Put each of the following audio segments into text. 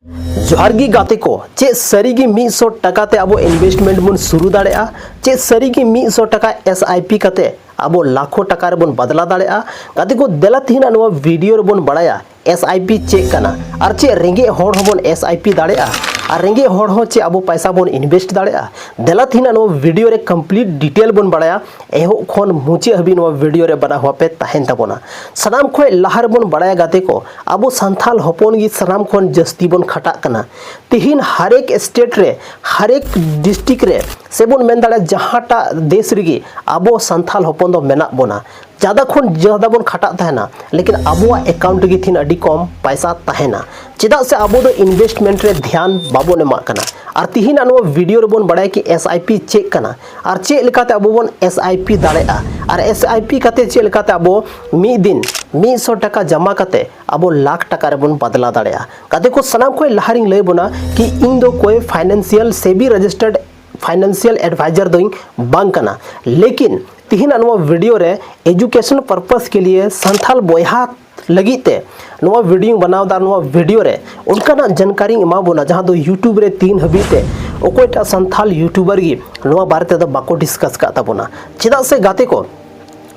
जोहारगी गाते को चे सरीगी 100 टका ते अब इन्वेस्टमेंट बन शुरू दाड़ेआ चे सरीगी 100 टका SIP कते अब लाखों टका रे बन बदला दाड़ेआ गाते को देला तिना नवा वीडियो रे बन बड़ाया SIP चेक कना और चे रेंगे होड़ होबन SIP दाड़ेआ और रेंगे होड़ हो चे अब पैसा बन इन्वेस्ट दाड़ेआ देला तिना नवा वीडियो रे कंप्लीट डिटेल बन बड़ाया एहो खन मुचे हबी नवा वीडियो रे बना हुआ पे तहन तबोना सनाम खोय लहर बन बड़ाया गाते को अब संथाल हपन गी सनाम खन जस्ती बन खटा कना तिहिन हर एक स्टेट रे हर एक डिस्ट्रिक्ट रे से बन मेन दाड़ा जहाटा देश रिगी अब संथाल हपन दो मेना बोना ज़्यादा खन ज़्यादा बन खटा तहना लेकिन अबुआ अकाउंट गी थिन अडी कम पैसा तहना चेदा से अब दो इन्वेस्टमेंट रे ध्यान बाबोन एमा कना और तिहिन अनो वीडियो रे बन बड़ाय कि SIP चेक कना और चे लेकाते अब बन SIP दाड़ेआ और SIP कते चे लेकाते अब मी दिन 100 टका जमा कते अब लाख टका रे बन बदला दाड़ेआ कते को सनाम कोई लहारिंग लय बना कि इन दो कोई financial SEBI registered financial adviser doing बांग कना लेकिन तिहिन अनो वीडियो रे एजुकेशन पर्पस के लिए संथाल बोयहा लगिते नवा वीडियो बनाव दा नवा वीडियो रे उनका ना जानकारी एमा बोना जहां दो यूट्यूब रे 3 हबीते ओकोटा संथाल यूट्यूबर गी नवा बारे ते बाको डिस्कस का ताबोना चेदा से गाते को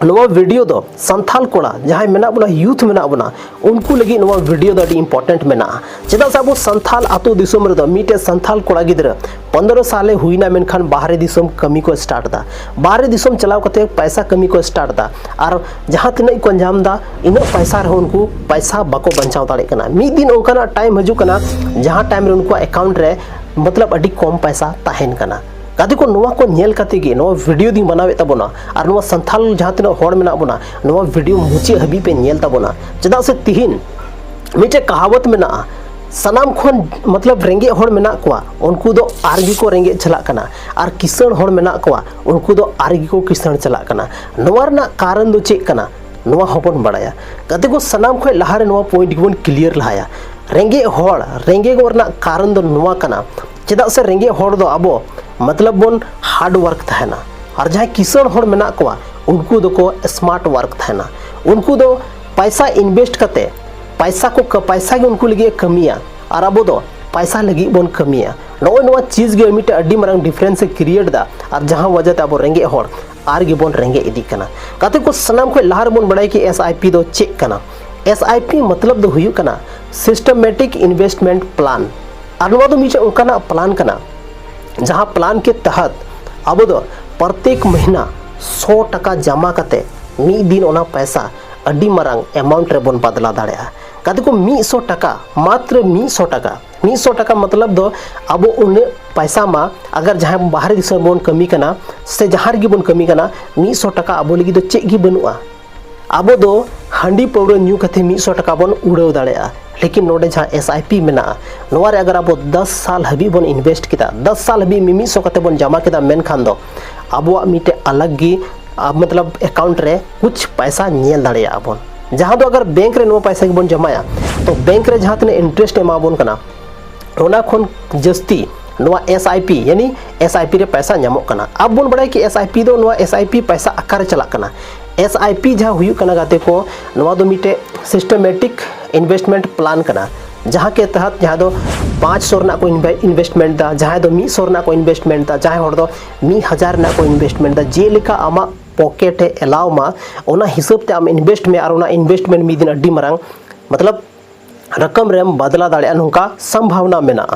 नवा वीडियो दो संथाल कोड़ा जहां मेना बोना यूथ मेना बोना उनको लगी नवा वीडियो दो इंपॉर्टेंट मेना चेदा से अब संथाल आतो दिसोम रे दो मीटे संथाल कोड़ा गिदरा 15 साले हुईना मेनखान बाहरे दिसोम कमी को स्टार्ट दा बाहरे दिसोम चलाव कते पैसा कमी को स्टार्ट दा और जहां तिना को अंजाम दा इन पैसा रे उनको पैसा बाको बंचाव दाड़े कना मी दिन उनका टाइम हजू कना जहां टाइम रे उनको अकाउंट रे मतलब अडी कम पैसा ताहेन कना गाते को नवा को नेल कते गे नवा वीडियो दी बनावे तबोना और नवा संथाल जहां तिना होड़ मेना बोना नवा वीडियो मुचे हबी पे नेल तबोना चदा से तिहिन मिटे कहावत मेना सनाम खन मतलब रेंगे होड़ मेना कोआ उनको दो आरगी को रेंगे चला कना और किसान होड़ मेना कोआ उनको दो आरगी को किसान चला कना नवा ना कारण दो चेक कना नवा होबन बड़ाया गाते को सनाम खय लहारे नवा पॉइंट गिबन क्लियर लहाया रेंगे होड़ रेंगे गोरना कारण दो नवा कना चेदा से रेंगे होड़ दो अबो मतलब बन हार्ड वर्क थाना और जहाँ किसान होड़ मेना कोआ उनको दो को स्मार्ट वर्क थाना उनको दो पैसा इन्वेस्ट करते पैसा के उनको लगे कमिया और अब दो पैसा लगी बन कमिया नोय नवा चीज गे मिटे अड्डी मरंग डिफरेंस क्रिएट दा और जहाँ वजह ते अब रेंगे होड़ आर गे बन रेंगे इदी कना काते को सनाम को लहार बन बड़ाई कि SIP दो चेक कना SIP मतलब दो हुयु कना सिस्टमेटिक इन्वेस्टमेंट प्लान और नवा दो मिटे उनका प्लान कना जहाँ प्लान के तहत अब दो प्रत्येक महीना 100 टका जमा करते मी दिन ओना पैसा अड्डी मरंग अमाउंट रे बन बदला दाड़ेआ कते को 100 टका मात्र 100 टका मतलब दो अब उन पैसा मा अगर जहाँ बाहर दिसों बन कमी कना से जहाँ गी बन कमी कना 100 टका अब लगी दो चेक गी बनुआ अब दो हांडी पौड़ो न्यू कथे 100 टका बन उड़ाव दाड़ेआ लेकिन नोडे जहाँ SIP मेना नोवा रे अगर अब 10 साल हबी बन इन्वेस्ट किदा 10 साल हबी 100 कते बन जमा किदा मेन खान दो अब मिटे अलग गी मतलब अकाउंट रे कुछ पैसा नेल दाड़ेया अबन जहाँ दो अगर बैंक रे नो पैसा बन जमाया तो बैंक रे जहाँ तने इंटरेस्ट एमा बन कना ओना खन जस्ती नोवा SIP यानी SIP रे पैसा नामो कना अब बन बड़ाई कि SIP दो नोवा SIP पैसा आकार चला कना SIP जहाँ हुई कना गाते को नोवा दो मिटे सिस्टमेटिक इन्वेस्टमेंट प्लान कना जहाँ के तहत जहाँ दो 500 ना को इन्वेस्टमेंट दा जहाँ दो 100 ना को इन्वेस्टमेंट दा जहाँ होड़ दो 1000 ना को इन्वेस्टमेंट दा जे लेका आमा पॉकेट है एलाव मा ओना हिसाब ते आम इन्वेस्ट में और ओना इन्वेस्टमेंट मी दिन अड्डी मरंग मतलब रकम रेम बदला दाड़े नुका संभावना मेना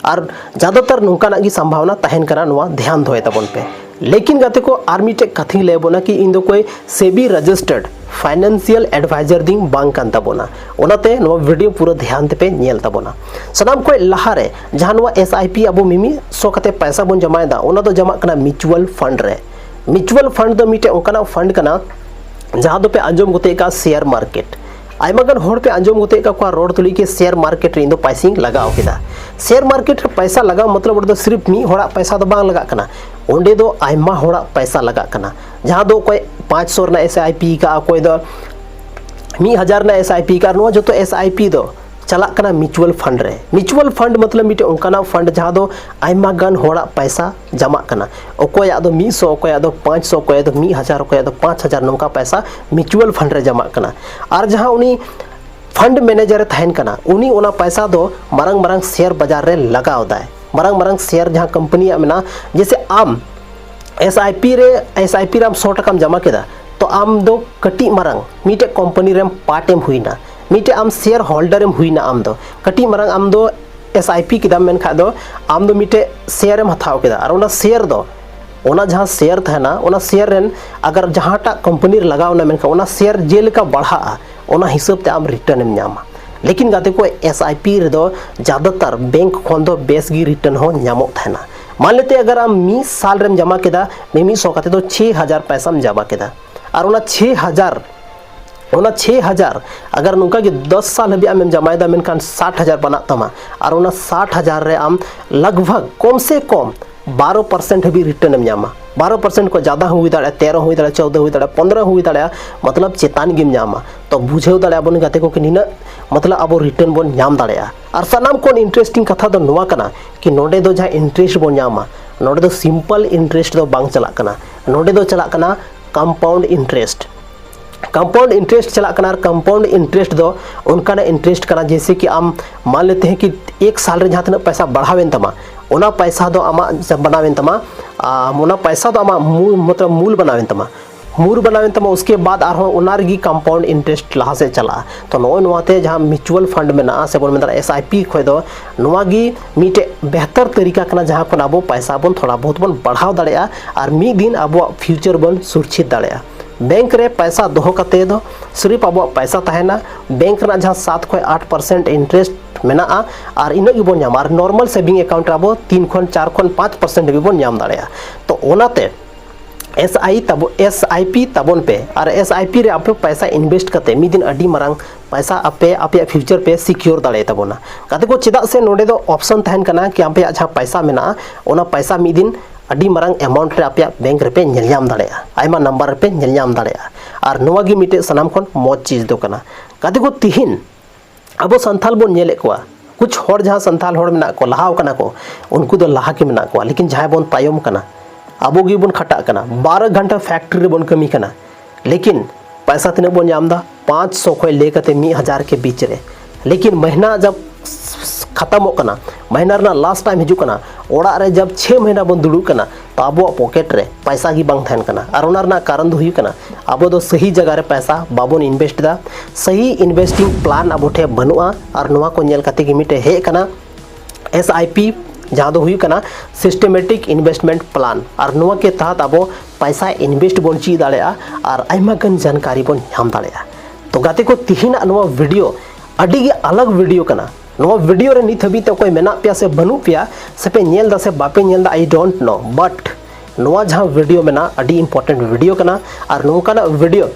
और ज़्यादातर नुका ना की संभावना तहन करा नुआ ध्यान धोए तबन पे लेकिन गाते को आर्मी टे कथी ले बोना कि इन दो कोई सेबी रजिस्टर्ड फाइनेंशियल एडवाइजर दिंग बांग कान तबोना ओनाते नो वीडियो पूरा ध्यान ते पे नेल तबोना सनाम कोई लहारे जहां नो SIP अब मिमी सो कते पैसा बन जमायदा ओना तो जमा कना म्यूचुअल फंड रे म्यूचुअल फंड दो मिटे ओकना फंड कना जहां दो पे अंजम गोते का शेयर मार्केट आयमागन होड़ पे अंजम गोते का को रोड तुली के शेयर मार्केट रे इन दो पैसिंग लगाओ केदा शेयर मार्केट रे पैसा लगाओ मतलब दो सिर्फ मी होड़ा पैसा दो बांग लगा कना ओंडे दो आयमा होड़ा पैसा लगा कना जहाँ दो कोई 500 ना SIP का कोई दो 1000 ना SIP का नो जो तो SIP दो चला कना म्यूचुअल फंड रे म्यूचुअल फंड मतलब मिटे उनका फंड जहाँ दो आयमा गन होड़ा पैसा जमा कना ओकोया दो 100 ओकोया दो 500 ओकोया दो 1000 ओकोया दो 5000 नौका पैसा म्यूचुअल फंड रे जमा कना और जहाँ उनी फंड मैनेजर तहन कना उनी ओना पैसा दो मारंग मारंग शेयर बाजार रे लगाव दाय मारंग मारंग शेयर जहां कंपनी मेना जैसे आम एसआईपी रे 100 टका जमा केदा तो आम दो कटी मारंग मीटे कंपनी रे पार्टेम हुईना मीटे आम शेयर होल्डर एम हुईना आम दो कटी मारंग आम दो एसआईपी केदा मेन खा दो आम दो मीटे शेयर एम हथाव केदा और ओना शेयर दो ओना जहां शेयर थाना ओना शेयर रेन अगर जहांटा कंपनी लगावना मेनखा ओना शेयर जेलेका बढ़ा ओना हिसाब ते आम रिटर्न एम न्यामा लेकिन गाते को एसआईपी रे दो ज्यादातर बैंक खन दो बेस गी रिटर्न हो न्यामो थाना मान लेते अगर आम 20 साल रेम जमा केदा 100 काते तो 6000 पैसा में जमा केदा और ओना 6000 अगर नुका कि 10 साल हबी आम जमायदा मेनखान 60000 बना तमा और ओना 60000 रे आम लगभग कम से कम 12% भी रिटर्न एम न्यामा 12% को ज़्यादा हुई दाड़ा 13 हुई दाड़ा 14 हुई दाड़ा 15 हुई दाड़ा मतलब चेतान गिम न्यामा तो बुझेव दाड़ा बन गाते को कि निना मतलब अब रिटर्न बन न्याम दाड़ा और सानाम कोन इंटरेस्टिंग कथा दो नोवा कना कि नोडे दो जहाँ इंटरेस्ट बन न्यामा नोडे दो सिंपल इंटरेस्ट दो बांग चला कना नोडे दो चला कना कंपाउंड इंटरेस्ट चला कना कंपाउंड इंटरेस्ट दो उनका इंटरेस्ट कना जैसे कि आम मान लेते हैं कि 1 साल रे जहाँ तना पैसा बढ़ावेन तमा ओना पैसा दो आमा जब बनावेन तमा ओना पैसा दो आमा मतलब मूल बनावेन तमा उसके बाद आरो ओनारगी कंपाउंड इंटरेस्ट लहा से चला तो नोते जहाँ म्यूचुअल फंड में ना से बोल में एसआईपी खो दो नोगी मीटे बेहतर तरीका कना जहाँ को अब पैसा बन थोड़ा बहुत बन बढ़ाव दाड़ेया और मिद दिन अब फ्यूचर बन सुरक्षित दाड़ेया बैंक रे पैसा दोहो कते दो सिर्फ अब पैसा तहना बैंक ना जहाँ 7 से 8% इंटरेस्ट मेना और इना गी बन और नॉर्मल सेविंग अकाउंट अब 3 से 4 से 5% भी बन नाम दाड़ेया तो ओनाते एसआईपी तबन पे और एसआईपी रे आप पैसा इन्वेस्ट करते मिद दिन अडी मारंग पैसा आपे फ्यूचर पे सिक्योर दाड़े तबोना कते को चेदा से नोडे दो ऑप्शन तहन कना कि आपे जहाँ पैसा मेना ओना पैसा मिद दिन अडी मारंग अमाउंट रे आपे बैंक रे पे नेलयाम दाड़ेया आयमा नंबर पे नेलयाम दाड़ेया और नोवागी मिटे सनाम खन मौज चीज दो कना कते को तिहिन अब संथाल बोन नेले कोआ कुछ होर जहाँ संथाल होर मेना को लहाव कना को उनको दो लहा के मेना को लेकिन जहाँ बोन तायम कना अब गी बन खटा कना 12 घंटा फैक्ट्री रे बन कमी कना लेकिन पैसा तिना बन नामदा 500 खय लेकते 1000 के बीच रे लेकिन महीना जब खत्म हो कना महीना ना लास्ट टाइम हिजू कना ओड़ा रे जब 6 महीना बन दुड़ू कना तो अब पॉकेट रे पैसा गी बांग थान कना और ओना ना कारण दो हुई कना अब दो सही जगह रे पैसा बाबोन इन्वेस्ट दा सही इन्वेस्टिंग प्लान अब ठे बनुआ और नोवा को नेल कते गी मिटे हे कना एसआईपी जहाँ दो हुई कना सिस्टमेटिक इन्वेस्टमेंट प्लान और नोवा के तहत अब पैसा इन्वेस्ट बन ची दाड़ेया और आयमा गन जानकारी बन नाम दाड़ेया तो गाते को तिहिना नोवा वीडियो अडी गे अलग वीडियो कना नोवा वीडियो रे नित हबी तो कोई मेना पिया से बनु पिया से पे नेल दा से बापे नेल दा आई डोंट नो बट नोवा जहाँ वीडियो मेना अडी इंपॉर्टेंट वीडियो कना और नोका ना वीडियो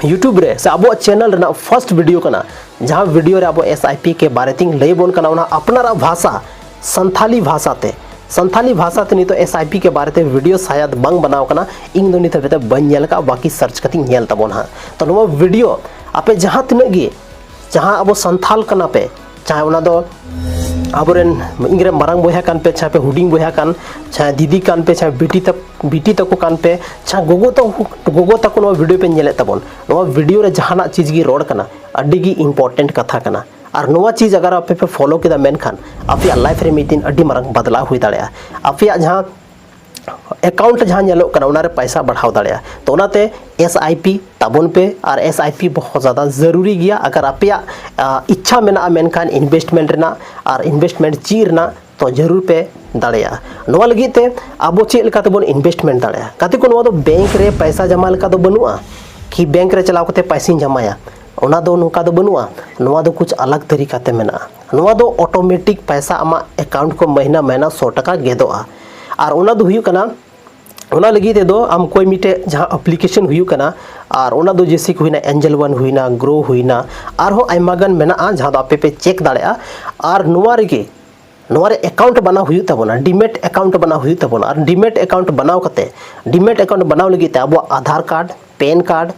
यूट्यूब रे से अब चैनल रे ना फर्स्ट वीडियो कना जहाँ वीडियो रे अब एसआईपी के बारे तिंग लई बोन कना ओना अपनारा भाषा संथाली भाषा ते नहीं तो एसआईपी के बारे ते वीडियो शायद बंग बनाव कना इन दो नित हबे बन नेल का बाकी सर्च कती नेल तबोन हा तो नोवा वीडियो आपे जहाँ तिनगे गे जहाँ अब संथाल कना पे चाहे ओना दो आबोरेन इंगरे मारंग बोया कान पे चाहे पे हुडिंग बोया कान चाहे दीदी कान पे चाहे बेटी तक कान पे चाहे गोगो तक नो वीडियो पे नेले तबोन नो वीडियो रे जहाना चीज गी रोड कना अड्डी गी इंपॉर्टेंट कथा कना और नोवा चीज अगर आपे पे फॉलो केदा मेनखान आपे लाइफ रे मिदिन अड्डी मारंग बदलाव हुई दाड़ेया आपे जहां अकाउंट जहाँ नेलो कना उना रे पैसा बढ़ाव दाड़ेया तो उनाते एसआईपी तबन पे और एसआईपी बहुत ज़्यादा ज़रूरी गया अगर आपे इच्छा मेना मेनखान इन्वेस्टमेंट रेना और इन्वेस्टमेंट चीरना तो जरूर पे दाड़ेया नोवा लगी ते अब चेक लेका तबन इन्वेस्टमेंट दाड़ेया कते को नोवा दो बैंक रे पैसा जमा लेका दो बनुआ कि बैंक रे चलाव कते पैसा जमाया ओना दो नोका दो बनुआ नोवा दो कुछ अलग तरीका ते मेना नोवा दो ऑटोमेटिक पैसा आमा अकाउंट को महीना 100 टका गेदोआ और ओना दो हुई कना ओना लगी ते दो आम कोई मिटे जहाँ एप्लीकेशन हुई कना और ओना दो जैसे कि हुईना एंजल वन हुईना ग्रो हुईना और हो आयमागन मेना जहाँ दो आपे पे चेक दाड़ेया और नोवा रे अकाउंट बना हुई तबोना डीमेट अकाउंट बना हुई तबोना और डीमेट अकाउंट बनाव कते डीमेट अकाउंट बनाव लगी ते अब Aadhaar card PAN card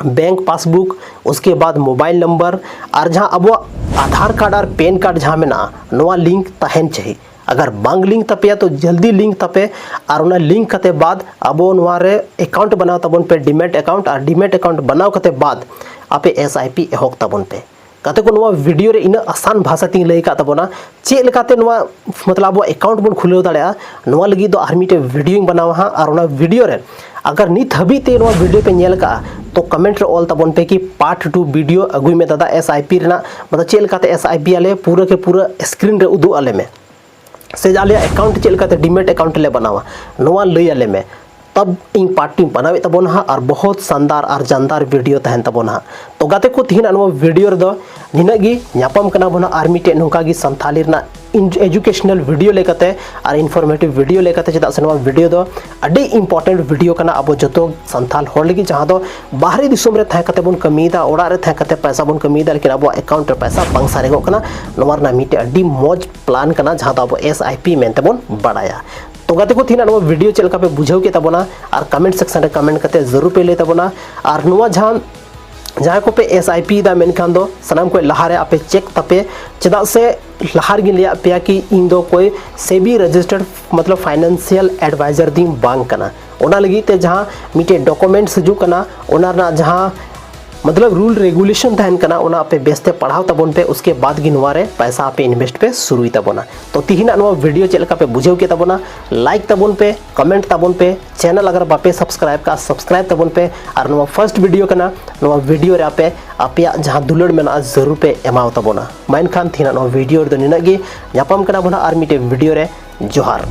bank passbook उसके बाद मोबाइल नंबर और जहाँ अब आधार कार्ड और पैन कार्ड जहाँ में ना नोवा लिंक तहन चाहिए अगर बांग लिंक तपे तो जल्दी लिंक तपे और उना लिंक कते बाद अब नोवारे अकाउंट बनाव तबन पे डीमेट अकाउंट और डीमेट अकाउंट बनाव कते बाद आपे एसआईपी एहोक तबन पे गाते को नवा वीडियो रे इन आसान भाषा तीन लई का तबोना चे लेकाते नवा मतलब अब अकाउंट बन खुलेव दाड़ेया नवा लगी दो आर मिटे वीडियो बनावा हां और ओना वीडियो रे अगर नित हबीते नवा वीडियो पे नेल का तो कमेंट रे ऑल तबन पे कि पार्ट 2 वीडियो अगुई में दादा एसआईपी रेना मतलब चे लेकाते एसआईपी आले पूरा के पूरा स्क्रीन रे उदु आले में से आले अकाउंट चे लेकाते डीमेट अकाउंट ले बनावा नवा लई आले में तब इन पार्टी बनावे तबोना और बहुत शानदार और जानदार वीडियो तहन तबोना तो गाते को तीन अनवा वीडियो रे दो निनागी न्यापम कना बना आर मिटे नोका गी संथाली रना एजुकेशनल वीडियो लेकाते और इनफॉर्मेटिव वीडियो लेकाते चेदा से नवा वीडियो दो अडी इंपॉर्टेंट वीडियो कना अब जतो संथाल होड़ लगी जहां दो बाहरी दिसोम रे थाय कते बन कमीदा ओड़ा रे थाय कते पैसा बन कमीदा लेकिन अब अकाउंट रे पैसा बांग सारेगो कना नवा ना मिटे अडी मौज प्लान कना जहां दो अब एसआईपी मेनते बन बड़ाया तो गाते को तीन वीडियो चलका पे बुझाव के तबोना और कमेंट सेक्शन रे कमेंट करते जरूर पे ले तबोना और नुआ जहाँ को पे एसआईपी दा मेनखान दो सनाम को लहारे आपे चेक तपे चेदा से लहार गिन लिया पे कि इन दो कोई सेबी रजिस्टर्ड मतलब फाइनेंशियल एडवाइजर दी बांग कना ओना लगी ते जहाँ मिटे डॉक्यूमेंट्स जो कना ओना ना जहाँ मतलब रूल रेगुलेशन तहन कना ओना आपे बेस्ते पढ़ाव तबन पे उसके बाद गिनवारे पैसा आपे इन्वेस्ट पे शुरू तबोना तो तिहिना नवा वीडियो चलका पे बुझेव के तबोना लाइक तबन पे कमेंट तबन पे चैनल अगर बापे सब्सक्राइब का सब्सक्राइब तबन पे और नवा फर्स्ट वीडियो कना नवा वीडियो रे आपे जहां दुलड़ मेना जरूर पे एमाव तबोना माइन खान थिना नवा वीडियो रे निना गे ᱧᱟᱯᱟᱢ ᱠᱟᱱᱟ ᱵᱚᱱᱟ ᱟᱨ ᱢᱤᱫᱴᱮᱱ वीडियो रे जोहार।